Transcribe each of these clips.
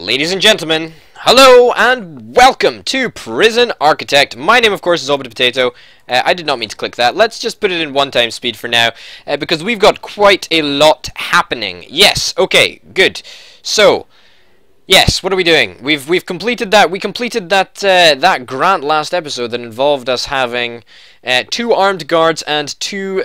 Ladies and gentlemen, hello and welcome to Prison Architect. My name, of course, is Potato. I did not mean to click that. Let's just put it in one-time speed for now, because we've got quite a lot happening. Yes, okay, good. So, yes, what are we doing? We've completed that. We completed that that grant last episode that involved us having 2 armed guards and two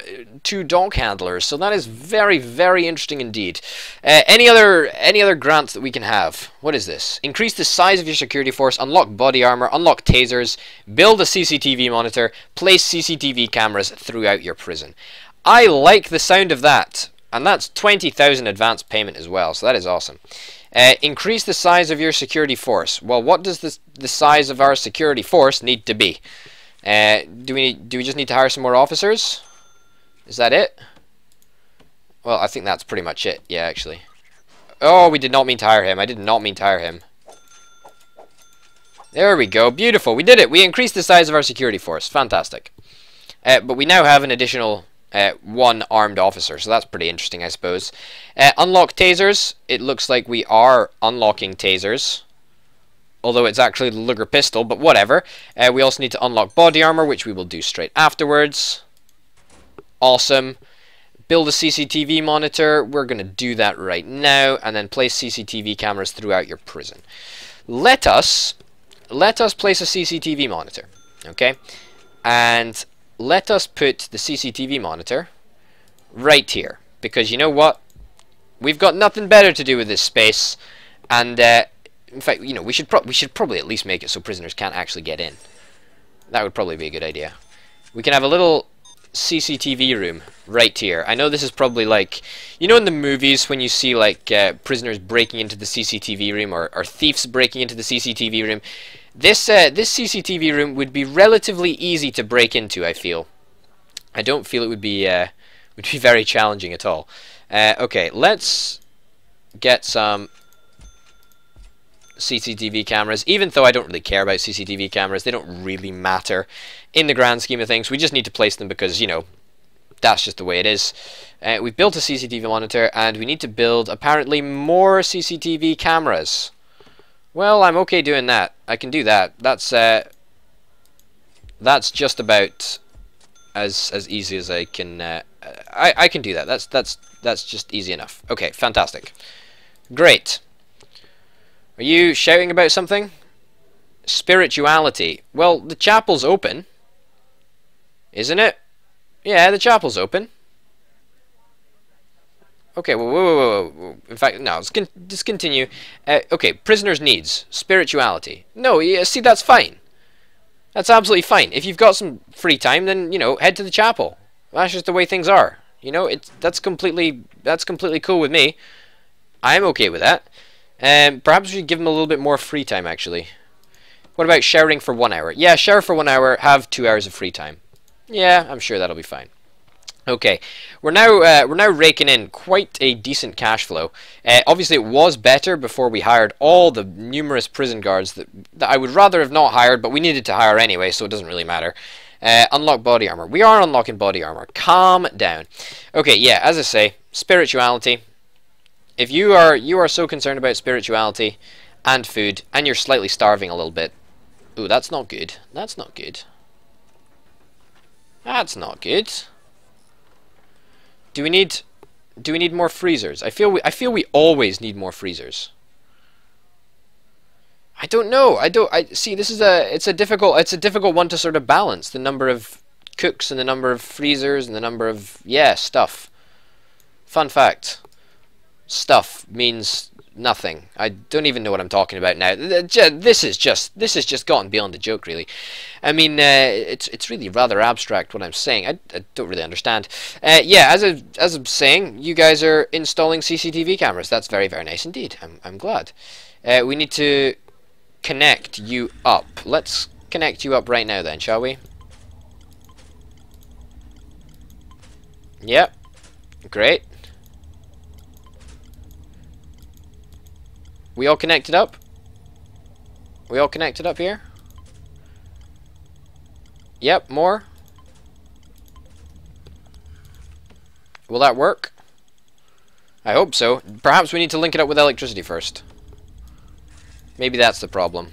dog handlers. So that is very, very interesting indeed. Any other grants that we can have? What is this? Increase the size of your security force, unlock body armor, unlock tasers, build a CCTV monitor, place CCTV cameras throughout your prison. I like the sound of that, and that's 20,000 advance payment as well. So that is awesome. Increase the size of your security force. Well, what does the size of our security force need to be? Do we just need to hire some more officers? Is that it? Well, I think that's pretty much it. Yeah, actually. Oh, we did not mean to hire him. I did not mean to hire him. There we go. Beautiful. We did it. We increased the size of our security force. Fantastic. But we now have an additional 1 armed officer, so that's pretty interesting, I suppose. Unlock tasers. It looks like we are unlocking tasers, although it's actually the Luger pistol, but whatever. We also need to unlock body armor, which we will do straight afterwards. Awesome. Build a CCTV monitor. We're going to do that right now, and then place CCTV cameras throughout your prison. Let us place a CCTV monitor, okay? And let us put the CCTV monitor right here, because you know what? We've got nothing better to do with this space, and in fact, you know, we should probably at least make it so prisoners can't actually get in. That would probably be a good idea. We can have a little CCTV room right here. I know this is probably like, you know, in the movies when you see like prisoners breaking into the CCTV room, or thieves breaking into the CCTV room. This CCTV room would be relatively easy to break into, I feel. I don't feel it would be very challenging at all. Okay, let's get some CCTV cameras. Even though I don't really care about CCTV cameras, they don't really matter in the grand scheme of things. We just need to place them because, you know, that's just the way it is. We've built a CCTV monitor, and we need to build apparently more CCTV cameras. Well, I'm okay doing that. I can do that. That's just about as easy as I can. I can do that. That's just easy enough. Okay, fantastic. Great. Are you shouting about something? Spirituality. Well, the chapel's open, isn't it? Yeah, the chapel's open. Okay, whoa. In fact, no, let's just continue. Okay, prisoners' needs. Spirituality. No, yeah, see, that's fine. That's absolutely fine. If you've got some free time, then, you know, head to the chapel. That's just the way things are. You know, that's completely cool with me. I'm okay with that. Perhaps we should give them a little bit more free time, actually. What about showering for 1 hour? Yeah, shower for 1 hour, have 2 hours of free time. Yeah, I'm sure that'll be fine. Okay, we're now raking in quite a decent cash flow. Obviously, it was better before we hired all the numerous prison guards that I would rather have not hired, but we needed to hire anyway, so it doesn't really matter. Unlock body armor. We are unlocking body armor. Calm down. Okay, yeah, as I say, spirituality. If you are so concerned about spirituality and food, and you're slightly starving a little bit, ooh, that's not good. That's not good. That's not good. Do we need more freezers? I feel we always need more freezers. I don't know. I see, this is it's a difficult one to sort of balance, the number of cooks and the number of freezers and the number of, yeah, stuff. Fun fact. Stuff means nothing. I don't even know what I'm talking about now. This has just gone beyond the joke, really. I mean, it's really rather abstract what I'm saying. I don't really understand. Yeah, as I'm saying, you guys are installing CCTV cameras. That's very, very nice indeed. I'm glad. We need to connect you up. Let's connect you up right now, then, shall we? Yep. Great. We all connected up? We all connected up here? Yep, more. Will that work? I hope so. Perhaps we need to link it up with electricity first. Maybe that's the problem.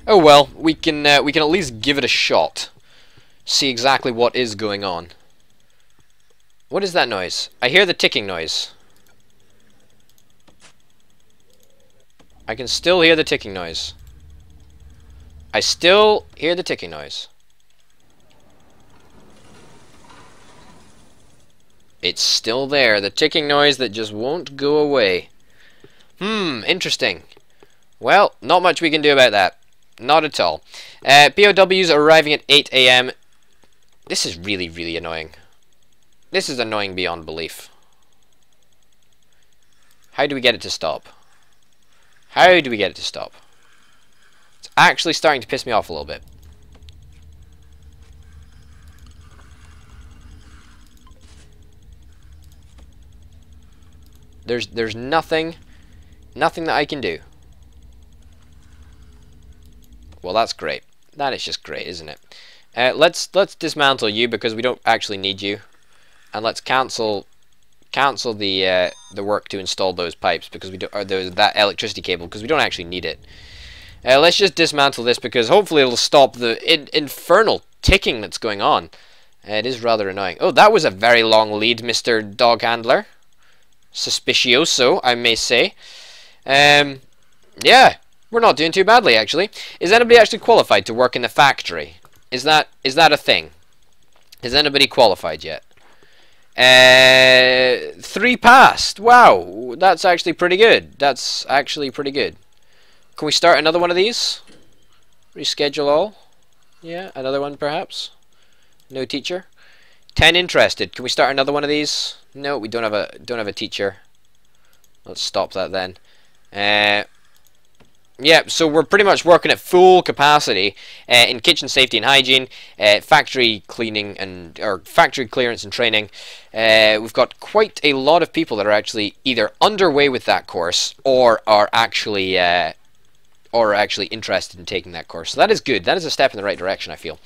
Oh well, we can at least give it a shot. See exactly what is going on. What is that noise? I hear the ticking noise. I can still hear the ticking noise. I still hear the ticking noise. It's still there. The ticking noise that just won't go away. Interesting. Well, not much we can do about that. Not at all. POWs are arriving at 8 AM. This is really, really annoying. This is annoying beyond belief. How do we get it to stop? How do we get it to stop? It's actually starting to piss me off a little bit. There's nothing that I can do. Well, that's great. That is just great, isn't it? Let's dismantle you because we don't actually need you, and let's cancel the work to install those pipes because we don't, or that electricity cable because we don't actually need it. Let's just dismantle this because hopefully it'll stop the infernal ticking that's going on. It is rather annoying. Oh, that was a very long lead, Mr. Dog Handler. Suspicioso, I may say. Yeah, we're not doing too badly, actually. Is anybody actually qualified to work in the factory? Is that a thing? Has anybody qualified yet? 3 passed. Wow, that's actually pretty good. That's actually pretty good. Can we start another one of these? Reschedule all? Yeah, another one perhaps? No teacher? 10 interested. Can we start another one of these? No, we don't have a teacher. Let's stop that then. Yeah, so we're pretty much working at full capacity in kitchen safety and hygiene, factory cleaning or factory clearance and training. We've got quite a lot of people that are actually either underway with that course or are actually interested in taking that course. So that is good. That is a step in the right direction, I feel.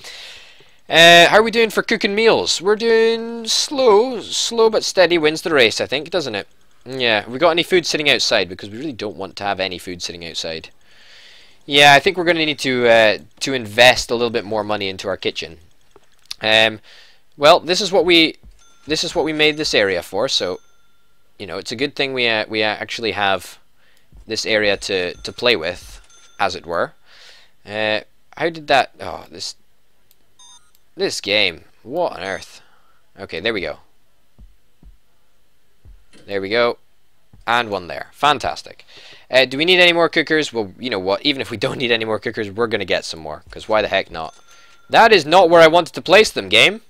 How are we doing for cooking meals? We're doing slow but steady wins the race, I think, doesn't it? Yeah, have we got any food sitting outside? Because we really don't want to have any food sitting outside. Yeah, I think we're going to need to invest a little bit more money into our kitchen. Well, this is what we made this area for. So, you know, it's a good thing we actually have this area to play with, as it were. How did that? Oh, this game. What on earth? Okay, there we go. There we go. And one there. Fantastic. Do we need any more cookers? Well, you know what? Even if we don't need any more cookers, we're going to get some more. Because why the heck not? That is not where I wanted to place them, game.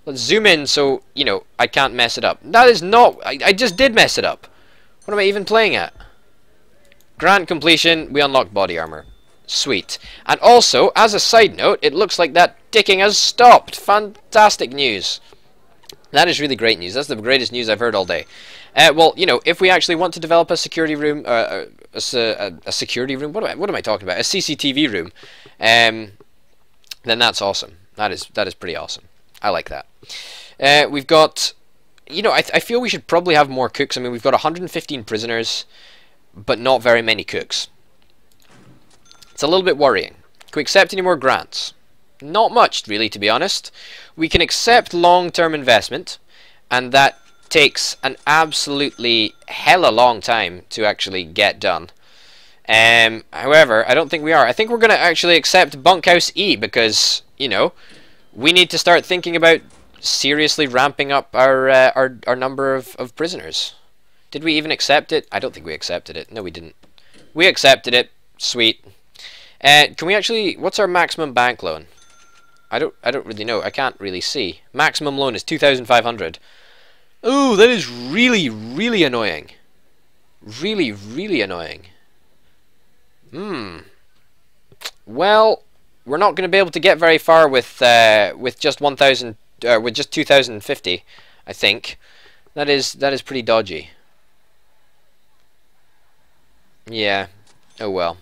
Let's zoom in so, you know, I can't mess it up. That is not... I just did mess it up. What am I even playing at? Grand completion. We unlock body armor. Sweet. And also, as a side note, it looks like that ticking has stopped. Fantastic news. That is really great news. That's the greatest news I've heard all day. Well, you know, if we actually want to develop a security room, a security room, what am I talking about? A CCTV room, then that's awesome. That is pretty awesome. I like that. We've got, you know, I feel we should probably have more cooks. I mean, we've got 115 prisoners, but not very many cooks. It's a little bit worrying. Can we accept any more grants? Not much, really, to be honest. We can accept long-term investment, and that takes an absolutely hella long time to actually get done. However, I don't think we are. I think we're going to actually accept Bunkhouse E because, you know, we need to start thinking about seriously ramping up our number of prisoners. Did we even accept it? I don't think we accepted it. No, we didn't. We accepted it. Sweet. Can we actually... What's our maximum bank loan? I don't really know. I can't really see. Maximum loan is 2,500. Ooh, that is really, really annoying. Really, really annoying. Well, we're not going to be able to get very far with just 1,000, with just 2,050. I think that is pretty dodgy. Yeah. Oh well.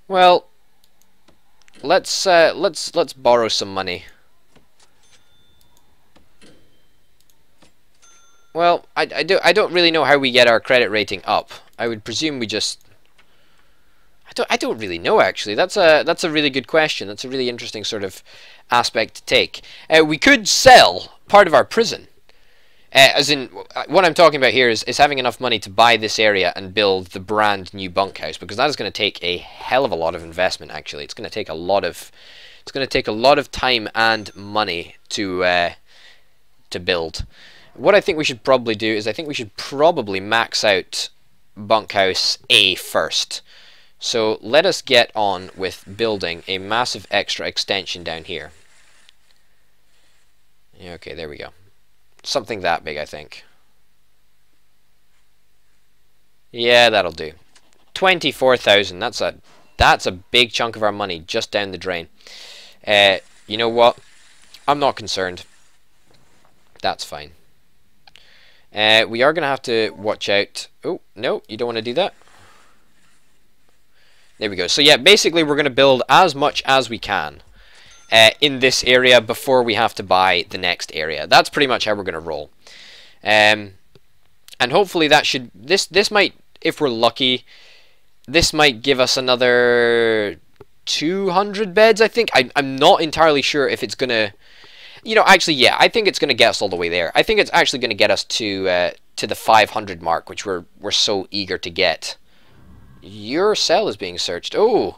Well, let's borrow some money. Well, I don't really know how we get our credit rating up. I would presume we just I don't really know, actually. That's a really good question. That's a really interesting sort of aspect to take. We could sell part of our prison. As in, what I'm talking about here is having enough money to buy this area and build the brand new bunkhouse, because that is going to take a hell of a lot of investment. Actually, it's going to take a lot of time and money to build. What I think we should probably do is I think we should probably max out bunkhouse A first. So let us get on with building a massive extra extension down here. Yeah, okay, there we go. Something that big, I think. Yeah, that'll do. 24,000. That's a big chunk of our money just down the drain. You know what? I'm not concerned. That's fine. We are going to have to watch out. Oh, no, you don't want to do that. There we go. So yeah, basically we're going to build as much as we can in this area before we have to buy the next area. That's pretty much how we're going to roll. And hopefully that should... This might, if we're lucky, this might give us another 200 beds, I think. I'm not entirely sure if it's going to... You know, actually, yeah, I think it's going to get us all the way there. I think it's actually going to get us to the 500 mark, which we're so eager to get. Your cell is being searched. Oh,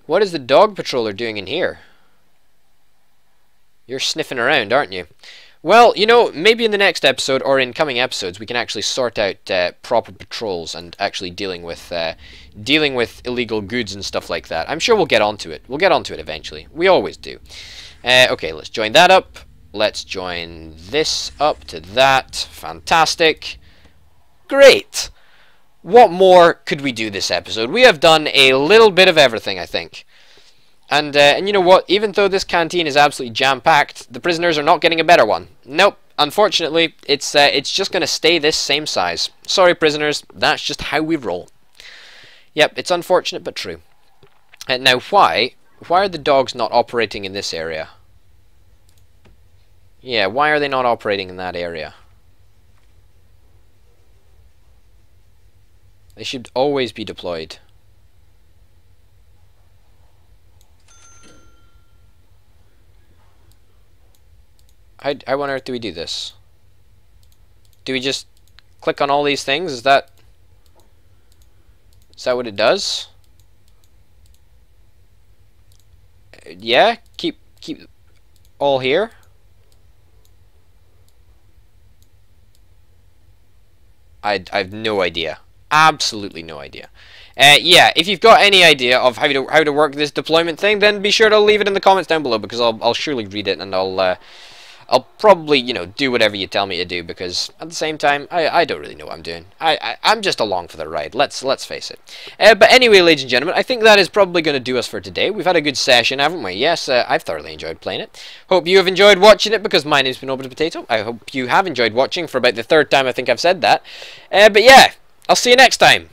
what is the dog patroller doing in here? You're sniffing around, aren't you? Well, you know, maybe in the next episode or in coming episodes, we can actually sort out proper patrols and actually dealing with illegal goods and stuff like that. I'm sure we'll get onto it. We'll get onto it eventually. We always do. Okay, let's join that up. Let's join this up to that. Fantastic. Great. What more could we do this episode? We have done a little bit of everything, I think. And you know what? Even though this canteen is absolutely jam-packed, the prisoners are not getting a better one. Nope. Unfortunately, it's just going to stay this same size. Sorry, prisoners. That's just how we roll. Yep, it's unfortunate but true. Now, why are the dogs not operating in this area? Yeah, why are they not operating in that area? They should always be deployed. How on earth do we do this? Do we just click on all these things? Is that what it does? Yeah, keep all here. I have no idea. Absolutely no idea. Yeah, if you've got any idea of how to work this deployment thing, then be sure to leave it in the comments down below, because I'll surely read it, and I'll probably, you know, do whatever you tell me to do, because at the same time, I don't really know what I'm doing. I'm just along for the ride. Let's face it. But anyway, ladies and gentlemen, I think that is probably going to do us for today. We've had a good session, haven't we? Yes, I've thoroughly enjoyed playing it. Hope you have enjoyed watching it, because my name's been Open Potato. I hope you have enjoyed watching for about the third time I think I've said that. But yeah, I'll see you next time.